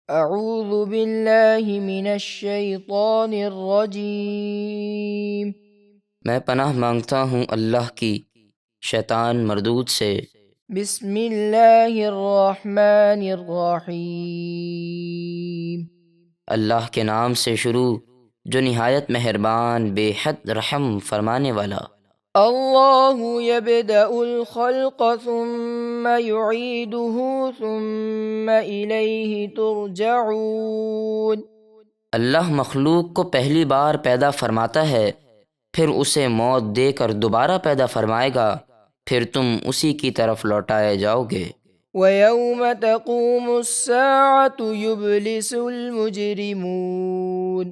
اعوذ باللہ من الشیطان الرجیم۔ میں پناہ مانگتا ہوں اللہ کی شیطان مردود سے۔ بسم اللہ الرحمن الرحیم۔ اللہ کے نام سے شروع جو نہایت مہربان بے حد رحم فرمانے والا۔ اللہ یبدأ الخلق ثم یعیدہ ثم الیہ ترجعون۔ اللہ مخلوق کو پہلی بار پیدا فرماتا ہے، پھر اسے موت دے کر دوبارہ پیدا فرمائے گا، پھر تم اسی کی طرف لوٹائے جاؤ گے۔ وَيَوْمَ تَقُومُ السَّاعَةُ يُبْلِسُ الْمُجْرِمُونَ۔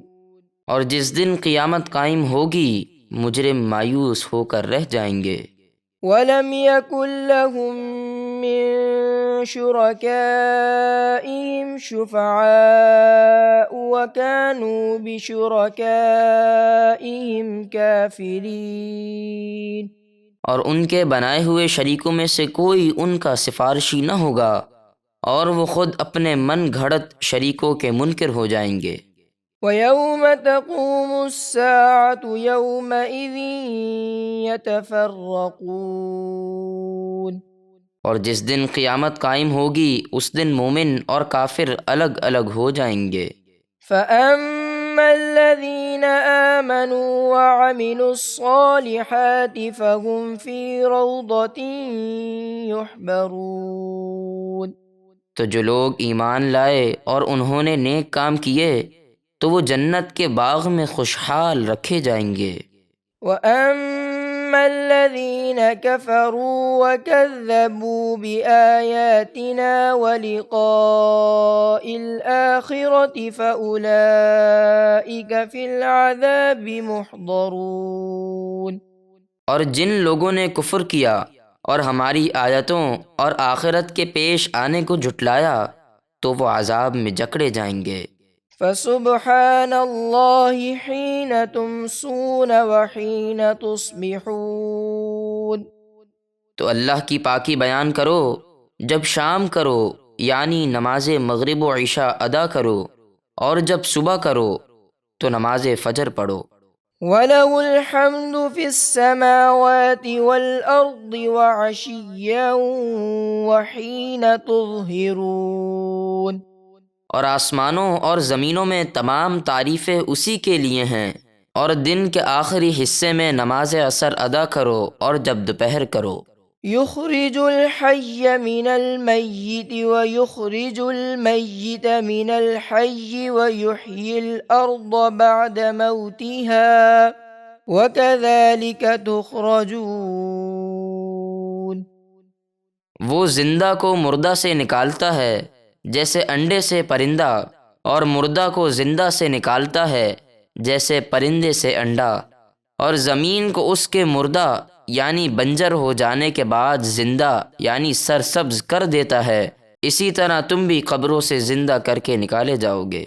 اور جس دن قیامت قائم ہوگی مجرم مایوس ہو کر رہ جائیں گے۔ وَلَمْ يَكُنْ لَهُم مِّن شُرَكَائِهِمْ شُفَعَاءُ وَكَانُوا بِشُرَكَائِهِمْ كَافِرِينَ۔ اور ان کے بنائے ہوئے شریکوں میں سے کوئی ان کا سفارشی نہ ہوگا، اور وہ خود اپنے من گھڑت شریکوں کے منکر ہو جائیں گے۔ وَيَوْمَ تَقُومُ السَّاعَةُ يَوْمَئِذٍ يَتَفَرَّقُونَ۔ اور جس دن قیامت قائم ہوگی اس دن مومن اور کافر الگ الگ ہو جائیں گے۔ فَأَمَّا الَّذِينَ آمَنُوا وَعَمِلُوا الصَّالِحَاتِ فَهُمْ فِي رَوْضَةٍ يُحْبَرُونَ۔ تو جو لوگ ایمان لائے اور انہوں نے نیک کام کیے تو وہ جنت کے باغ میں خوشحال رکھے جائیں گے۔ وَأَمَّا الَّذِينَ كَفَرُوا وَكَذَّبُوا بِآيَاتِنَا وَلِقَاءِ الْآخِرَةِ فَأُولَئِكَ فِي الْعَذَابِ مُحْضَرُونَ۔ اور جن لوگوں نے کفر کیا اور ہماری آیتوں اور آخرت کے پیش آنے کو جھٹلایا تو وہ عذاب میں جکڑے جائیں گے۔ فَسُبْحَانَ اللَّهِ حِينَ تُمْسُونَ وَحِينَ تُصْبِحُونَ۔ تو اللہ کی پاکی بیان کرو جب شام کرو یعنی نماز مغرب و عشاء ادا کرو، اور جب صبح کرو تو نماز فجر پڑھو۔ وَلَهُ الْحَمْدُ فِي السَّمَاوَاتِ وَالْأَرْضِ وَعَشِيًّا وَحِينَ تُظْهِرُونَ۔ اور آسمانوں اور زمینوں میں تمام تعریفیں اسی کے لیے ہیں، اور دن کے آخری حصے میں نماز عصر ادا کرو اور جب دوپہر کرو۔ يُخْرِجُ الْحَيَّ مِنَ الْمَيِّتِ وَيُخْرِجُ الْمَيِّتَ مِنَ الْحَيِّ وَيُحْيِي الْأَرْضَ بَعْدَ مَوْتِهَا وَكَذَلِكَ تُخْرَجُونَ۔ وہ زندہ کو مردہ سے نکالتا ہے جیسے انڈے سے پرندہ، اور مردہ کو زندہ سے نکالتا ہے جیسے پرندے سے انڈا، اور زمین کو اس کے مردہ یعنی بنجر ہو جانے کے بعد زندہ یعنی سرسبز کر دیتا ہے، اسی طرح تم بھی قبروں سے زندہ کر کے نکالے جاؤ گے۔